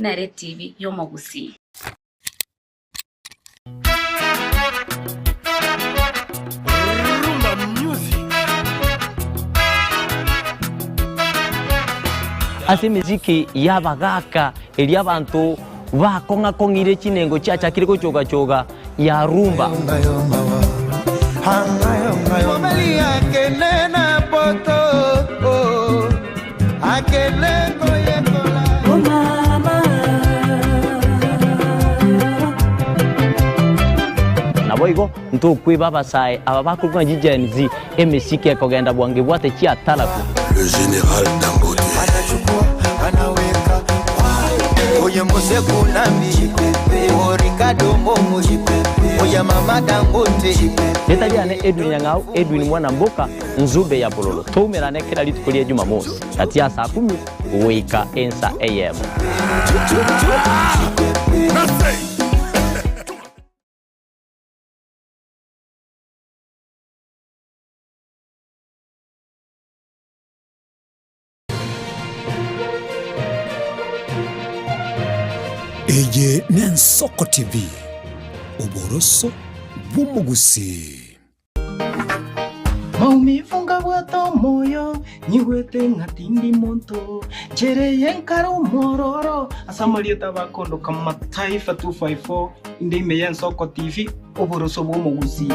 Nare TV y'Omugusi. Ase miziki yabagaka eli abantu bakonga kongire chinengo chacha kiriko choga choga ya rumba. Naboigo nto kwiba basai ababakulwa jijenzi emiziki ekogenda bwange bwate chi atalaku. Le général Dangote anaweka oye mose kunambi Ricardo Momo oye mama Dangote Netaliane Edwin Nyangao Edwin mwana mboka nzube ya bololo tumerane kila litukulie Jumamosi kati ya saa 10 wika ensa AM. Eye Nensoko TV Oboroso bw'Omugusi. Maumifunga bwato moyo nyigwete ngatindi monto chereye nkaro mororo asamalieta bakondo kama Taifa 254 indime ya Nensoko TV Oboroso bw'Omugusi.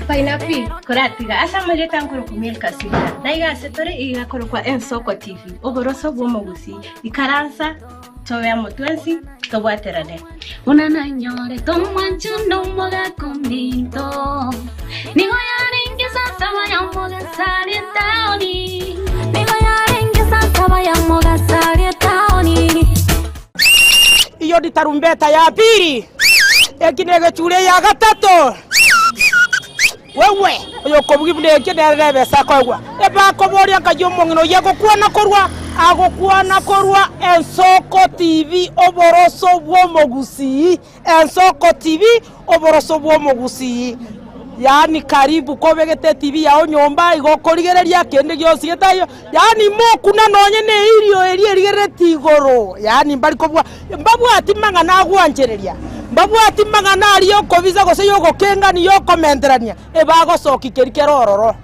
Painapi, kuratiga asamalieta nkuru kumilka sibira. Daiga setore iga kuru kwa Nensoko TV Oboroso bw'Omugusi. Ikaransa toya motwensi tobaterane. Unana nyore tomanchu no moga komito. Nigo yaringe sasa vaya moga sarietaoni. Nigo yaringe sasa vaya moga sarietaoni. Iyo di tarumbeta ya pili. Ekinege chule ya gatatu. Wewe yoko bwibule kenere sakogwa eba koboria kajomo ngino yego kuana korwa Nensoko TV Oboroso bw'Omugusi. Nensoko TV Oboroso bw'Omugusi. Yani karibu kobegete TV yao nyomba igokorigereria kende gyosi getayo yani mokuna nonye ne irio erigereti igoro yani mbali kobwa mbabwa atimanga na gwanjereria mbabwa atimanga na ariyo kobiza gose yogo kenga ni yo komenterania ebago soki kerikerororo.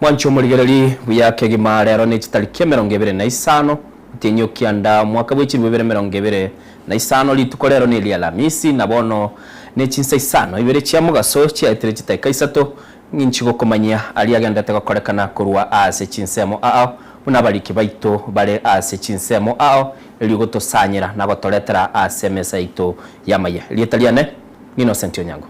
Mwancho muligereri buyake gima rero ne kitariki 25 tinyokia nda mwaka bw'iki 2025 litukorero ni lya Lamisi nabono ne chinsa isano ibere kya mugaso kya etere kaisato nginchigo komanya ali agenda tegakorekana kurwa ase chinsemo unabaliki baito bale ase chinsemo eligotosanyira nagotoretera ase mesa ito yamaye lietaliane Innocent Onyango.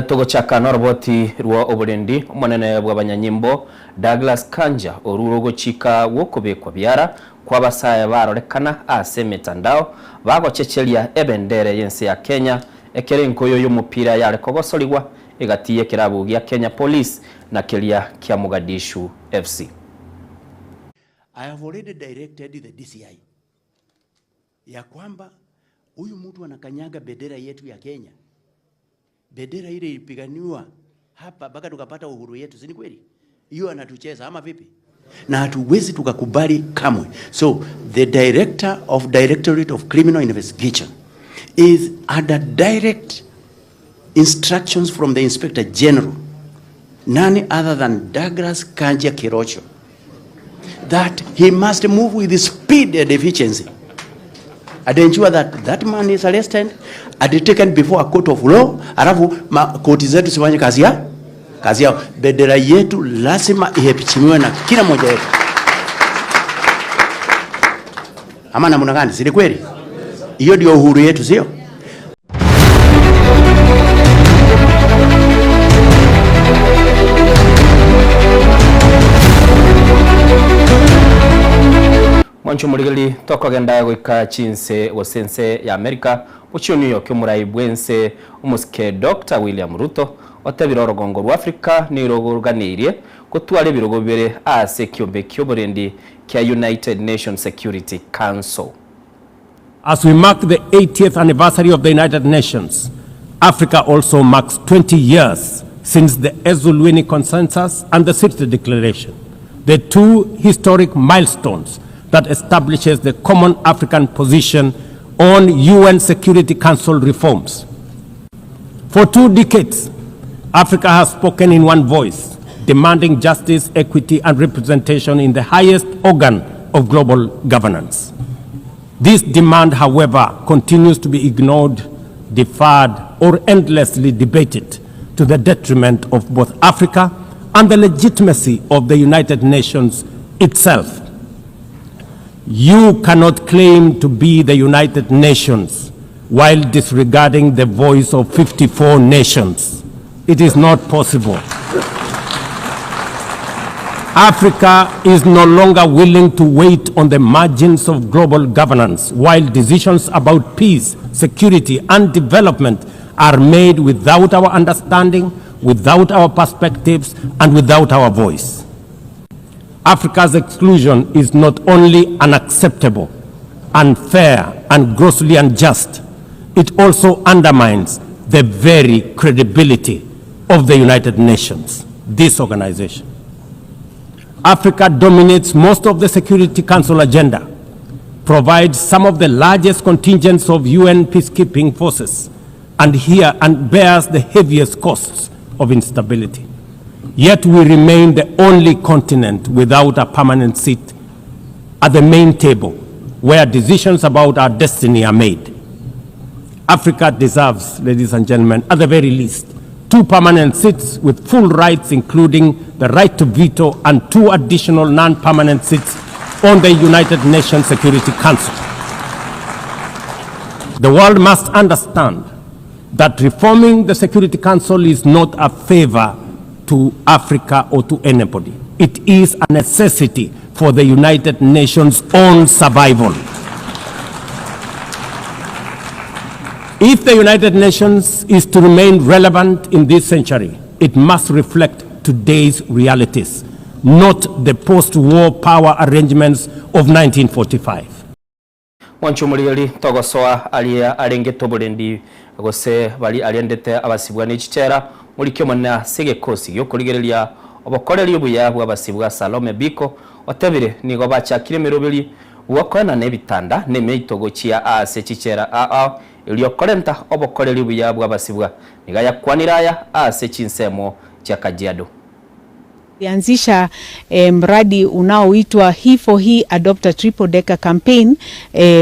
Togo chaka noroboti ruwa oburendi umonene bw'abanyanyimbo Douglas Kanja orurogo chika wokobekwa byara kwa basaya barorekana ase mitandao bagochechelia ebendere yense ya Kenya ekere nkoyo y'umupira yare kogosoligwa igatie kirabu gya Kenya Police na kiria kia Mogadishu FC. I have already directed the DCI ya kwamba huyu mtu anakanyaga bendera yetu ya Kenya. Bendera ile ilipiganiwa hapa mpaka tukapata uhuru yetu, si ni kweli? Hiyo anatucheza ama vipi? Na hatuwezi tukakubali kamwe. So the Directorate of Criminal Investigation is under direct instructions from the Inspector General, none other than Douglas Kanja Kirocho, that he must move with speed and efficiency and ensure that that man is arrested and taken before a court of law. Alafu koti zetu sifanye kazi yao. Bendera yetu lazima iheshimiwe na kila mmoja wetu. Ama namna gani? Si kweli? Hiyo ndio uhuru yetu, sio? Mwancho muligali toko genda goika chinse wasense ya Amerika uchioni yo kumurai bwense umuske Dr. William Ruto otabira rogongo rwa Afrika ni rogoruganirie kutwale birogo bere ase kyombe kyoborendi kya United Nations Security Council. As we mark the 80th anniversary of the United Nations, Africa also marks 20 years since the Ezulwini Consensus and the City Declaration, the two historic milestones that establishes the common African position on UN Security Council reforms. For 2 decades, Africa has spoken in one voice, demanding justice, equity, and representation in the highest organ of global governance. This demand, however, continues to be ignored, deferred, or endlessly debated to the detriment of both Africa and the legitimacy of the United Nations itself. You cannot claim to be the United Nations while disregarding the voice of 54 nations. It is not possible. Africa is no longer willing to wait on the margins of global governance while decisions about peace, security, and development are made without our understanding, without our perspectives, and without our voice. Africa's exclusion is not only unacceptable, unfair, and grossly unjust, it also undermines the very credibility of the United Nations, this organization. Africa dominates most of the Security Council agenda, provides some of the largest contingents of UN peacekeeping forces, and bears the heaviest costs of instability. Yet we remain the only continent without a permanent seat at the main table where decisions about our destiny are made. Africa deserves, ladies and gentlemen, at the very least, 2 permanent seats with full rights, including the right to veto, and 2 additional non-permanent seats on the United Nations Security Council. The world must understand that reforming the Security Council is not a favor to Africa or to anybody. It is a necessity for the United Nations' own survival. If the United Nations is to remain relevant in this century, it must reflect today's realities, not the post-war power arrangements of 1945. Wanchumulili togosoa alia alenge tobolendi gose bali aliendete abasibwa n'ekitera mulikyo mona segekosi yokuligerelia obokoreri obuyabu abasibwa Salome Biko otebire nigo bachakire merobeli wakona nebitanda nemeitogo chia ase chichera iliyokorenta obokoreri obuyabu abasibwa nigaya kwaniraya ase chinsemo cha Kajiado. Lianzisha mradi unaoitwa He for He Adopt a Triple Decker Campaign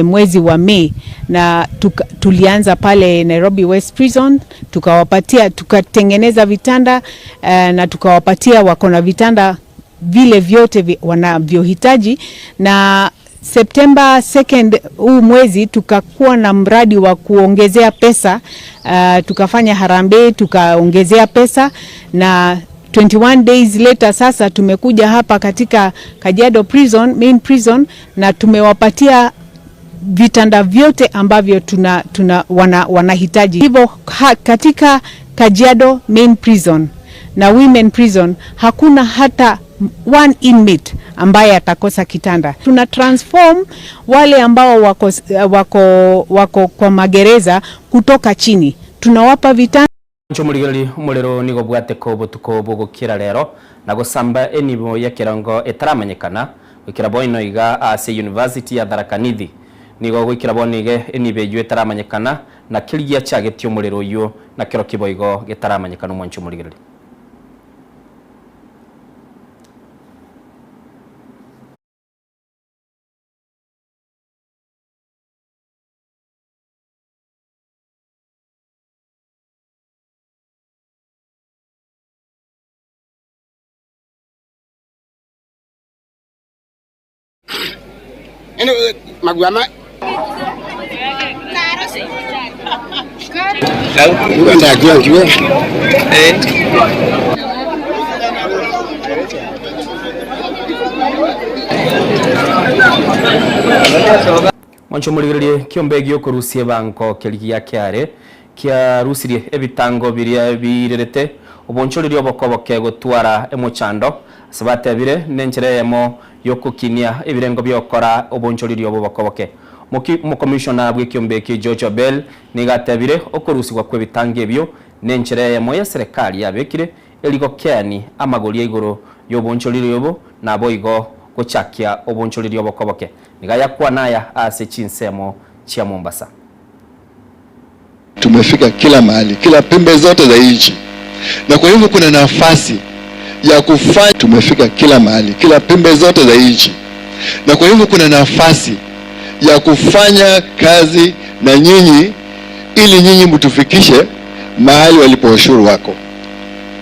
mwezi wa Mei, na tulianza pale Nairobi West Prison, tukatengeneza vitanda na tukawapatia wakona vitanda vile vyote wanavyohitaji, na September 2nd huu mwezi tukakuwa na mradi wa kuongezea pesa, tukafanya harambee tukaongezea pesa, na 21 days later sasa tumekuja hapa katika Kajiado Prison, main prison, na tumewapatia vitanda vyote ambavyo wanahitaji. Hivyo katika Kajiado main prison na women prison hakuna hata one inmate ambaye atakosa kitanda. Tuna transform wale ambao wako kwa magereza kutoka chini, tunawapa vitanda. Nchomurigari umuriro nigo bwate ko butuko bugukira rero na gusamba enibo ya kirango etaramenyekana wikira boino iga ase University ya Tharaka Nithi nigo gwikira bonige enibe yu etaramenyekana na kirigia chagetio umuriro uyu na kiro kiboigo getaramenyekana mu nchomurigari. Magwama Mwancho murigari kiombe gyo kurusie banko keligia kyare kia rusirie ebitango birerete obonchoriri obokoboke gutwara emuchando sabate bire nenchere emo yokukinia ebirengo byokora obonchoriri obobokoboke mu commissioner bw'ikiombe ki George Bell nigatebire okurusigwa kwebitange ebyo nenchere emo ya serikali yabekire eligo kyani amagori iguru yobonchoriri obo nabo igo kuchakia obonchoriri obokoboke nigaya kwa naya ase chinsemo chia Mombasa. Tumefika kila mahali, kila pembe zote za nchi, na kwa hivyo kuna nafasi ya kufanya. Tumefika kila mahali, kila pembe zote za nchi, na kwa hivyo kuna nafasi ya kufanya kazi na nyinyi, ili nyinyi mtufikishe mahali walipo ushuru wako.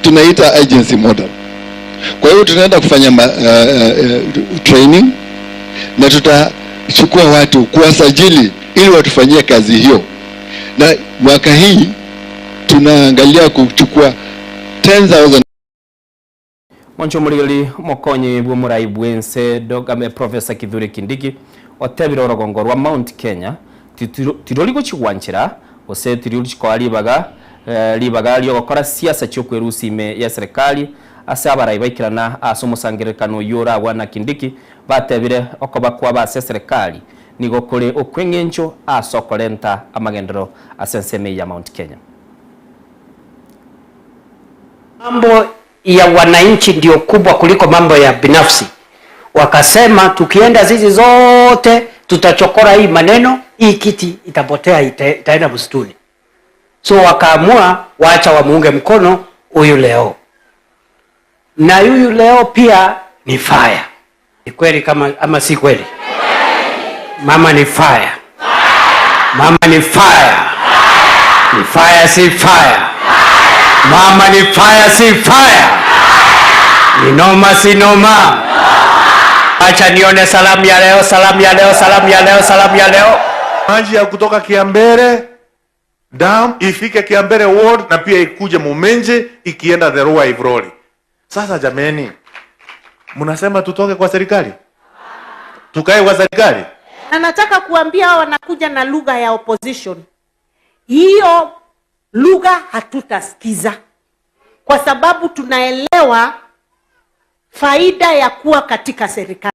Tunaita agency model. Kwa hivyo tunaenda kufanya training, na tutachukua watu kuwasajili ili watufanyie kazi hiyo. Na mwaka hii tunaangalia kuchukua 10,000. Mwancho murigari mokonyi bw'umurai bwense dogame Professor Kithure Kindiki otebiro rogongo rwa Mount Kenya tiroli guchigwanchira ose tiroli chikwali libaga lyo gukora siasa cyo kwerusime ya serikali ase abarai baikirana asomusangirekano yora wana Kindiki batebire okoba kwa base serikali nigo kore okwengencho asokolenta amagendero asenseme ya Mount Kenya. Mambo ya wananchi ndio kubwa kuliko mambo ya binafsi. Wakasema tukienda zizi zote tutachokora hii maneno, hii kiti itapotea, itaenda msituni. So wakaamua waacha wamuunge mkono huyu leo. Na huyu leo pia ni fire. Ni kweli kama ama si kweli? Mama ni fire. Mama ni fire. Ni fire si fire. Mama ni fire si fire. Ni noma si noma. Acha nione salamu ya leo, salamu ya leo, salamu ya leo, salamu ya leo. Maji ya kutoka Kiambere dam ifike Kiambere ward na pia ikuje Mumenje ikienda the Rua Ivroli. Sasa jameni, mnasema tutoke kwa serikali? Tukae kwa serikali? Na nataka kuambia hao wanakuja na lugha ya opposition. Hiyo lugha hatutasikiza. Kwa sababu tunaelewa faida ya kuwa katika serikali.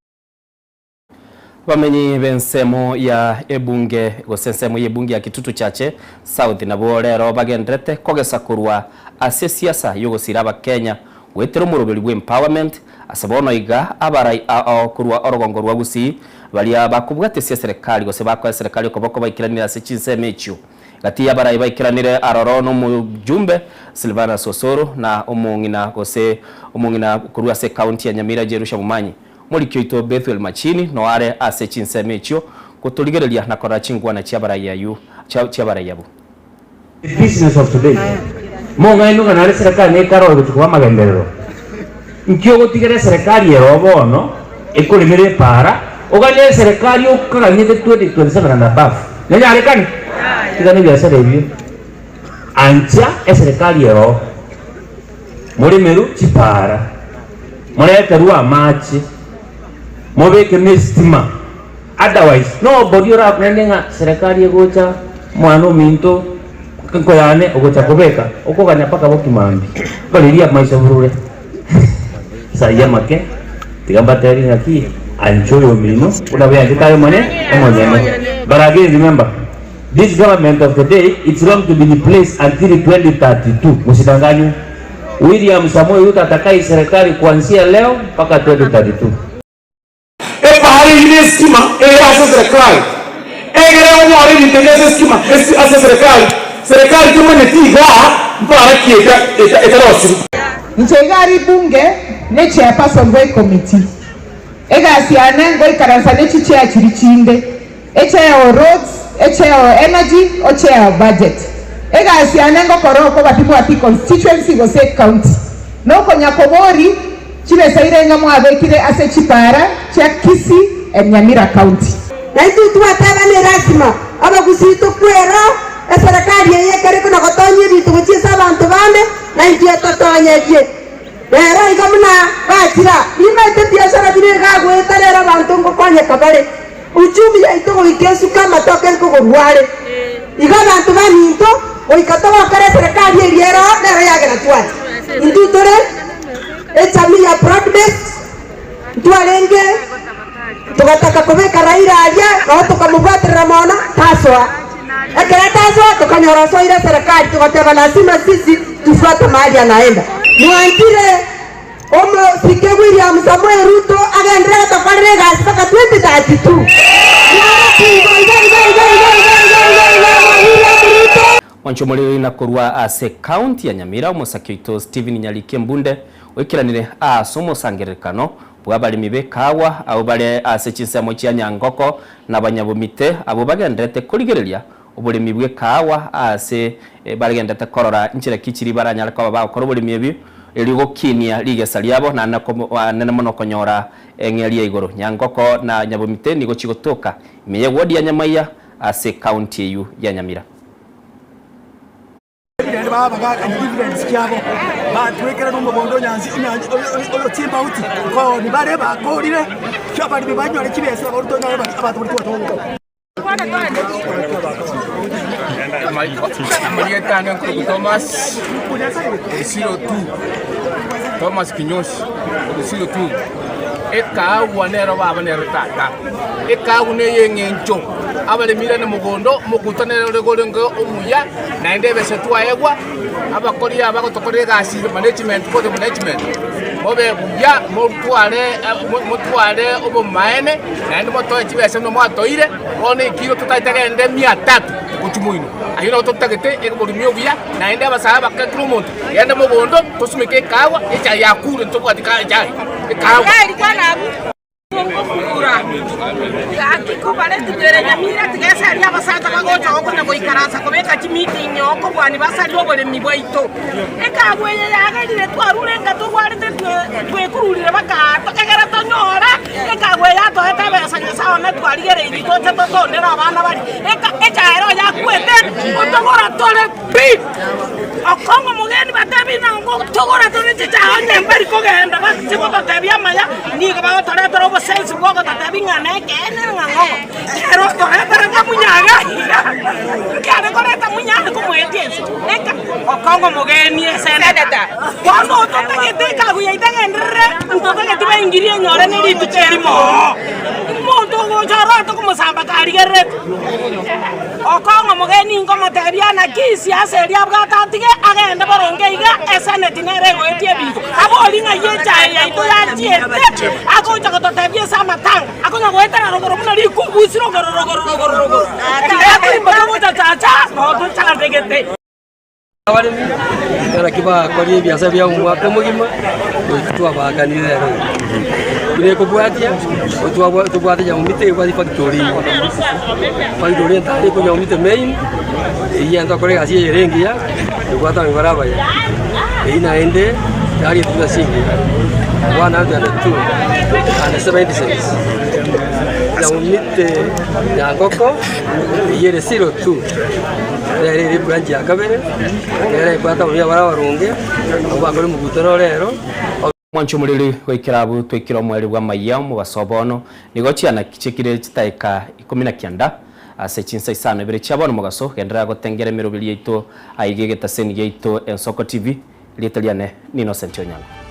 Bamenyi bensemo ya ebunge gosensemo yebunge ya Kitutu Chache South na borero bagendrete kogesakurwa ase siasa yogosira abakenya wetero muroberi bwe empowerment asabono iga abarai kurwa orogongo rwa gusi bali abakubwate serikali gose bakwa serikali koboko bayikiranira ase chinseme echo gati yabarai bayikiranire aroro no mujumbe Silvana Sosoro na omungina gose omungina kurwa se county ya Nyamira Jerusha Mumanyi Molikyo ito Bethel Machini no are ase chinseme echo kutoligerelia na kora chingwa na chiabarai yayu chiabarai yabo. The business of today. Monga ino kanale serikali ne karo gutukwa magenderero. Nkyo gutigere serikali yerobo no ekulimire para ogane serikali okaganyete 2027 na bafu. Nenya arekani? Tigane bya serebyo. Ancha serikali yero. Mulimeru chipara. Morete ruwa machi. Mobeke mestima. Otherwise nobody ora kunenga serikali yegocha mwana minto kanko yane ogocha kubeka okoganya paka bokimambi baliria maisha burure saya make tigamba teri ngaki anchoyo mino unawe andikayo mane omonyene. But again remember, this government of today, it's going to be in place until 2032. Msidanganywe. William Samoei Ruto atakai serikali kuanzia leo mpaka 2032. Bahari ile stima asa serikali. Egere wale nitengeze stima asa serikali. Serikali kama netiga mpaka kieta etarosiri. Nchegari bunge ne chairperson wa committee. Egasiana ngoi karansa ne chichea chirichinde. Echeo roads, echeo energy, echeo budget. Egasiana ngokoroko batibu ati constituency go say county. No konyakobori chile saire ngamu abekire ase chipara cha Kisii and Nyamira county. Na itu tuataba ni rasima aba kusito kwera serikali yekere kuna kotonye bitu kuchisa abantu bande na ndio totonye je. Era ikamuna batira imete biashara bine gagwetarera abantu ngokonye kabale. Uchumi ya ito ikesu kama token ko gorware. Iga abantu baninto oikatoba kare serikali yero nero yake na twati. Indutore echami ya broadbased tualenge tukataka kubeka Raila aje na tukamubwatira mona taswa ekera taswa tukanyoroso ile serikali tukataka lazima sisi tufuate mahali anaenda niwaambie omo sike William Samoei Ruto agendera tafadhali gas mpaka 2032 Wanchomoleli na korwa ase county ya Nyamira Musakito Steven Nyalike Mbunde wekiranire asomo sangerekano bwabalimi bekawa abo bale ase chisemo kya Nyangoko n'abanyabumite abo bagendete kurigereria obulimi bwekawa ase bagendete korora inchira kichiri baranyala kwa bakora obulimi ebi eligo kinia ligesa lyabo na nene mono konyora engeli igoro Nyangoko na nyabumite nigo chigotoka imeye wodi ya Nyamaiya ase county yu ya Nyamira. Baba baga dividends kyabo batwekera no mugondo nyanzi oyo timba uti ko ni bare ba ko rire cyaba ni banyore kibese ba rutonga abantu buri tuwatonga Maria Tanga ko Thomas Silo 2 Thomas Kinyosi Silo 2 eka wanero baba ne rutata eka une yengencho abale mira ne mugondo mukutanero regolengo omuya na ndebe setwa egwa abakori abakotokore gasi management for the management mobe ya motwale obo maene na ndo moto chibese no mwatoire one kilo tutaitagende 300 kuchumuino ayino totagete ekobulumyo bya na ende abasaba bakakrumonto yende mugondo tosumike kawa echa yakuru ntokwatika ejai kawa Akiko bale tugere Nyamira tigesa ria basata bagocha okuna goikarasa kobeka meeting yoko bwani basali obole mibwaito eka bweye yagalire twarurenga tugwarite twekururire bakato egera tonyora eka bweye atoeta besa nyasawo ne twarigere ibitote totondera abana bali eka echaero yakwete otogora tole pi okongo mugeni batabi nango togora tole chichanye mbari kogenda basibo batabi amaya niga batore toro sense gogo tatabi ngane kene ngango ero tore tara munyaga kare koreta munyaga kumwetieso eka okongo mugeni seneta kwano totagete kaguya itagendere totagete baingirie nyore ne ritu cherimo moto go jaro to kumusamba karigere okongo mugeni ngoma tabiana kisi aseria bwatatige agenda barongeiga eseneti nere wetie bigo abolinga yecha yaito yachiete akocha kototabie sama tanga akonya goetana rogoro muna rikubusiro rogoro ati mbona tata no tanga tegete abari era kiba kori biasa bya umwaka mugima twa baganire rero bire ko bwatia tubwate ya umite kwa factory ndari ko ya umite main yenda kore asi yerengia tubwata ngoraba ya ina ende ndari tunasingi 102 and 76 ya umite ya ngoko yere 02 rere branch ya kabere rere kwata uya barabarunge ubakore mugutoro rero mwancho mulili wekirabu twekira mweri bwa Maiya mu basobono nigo chiana kichekire chitaika 19 ase chinsa isano ibere chabona mugaso gendera gotengere mirubiri yaitu aigege taseni yaitu Ensoko TV lietaliane ni Innocent Onyango.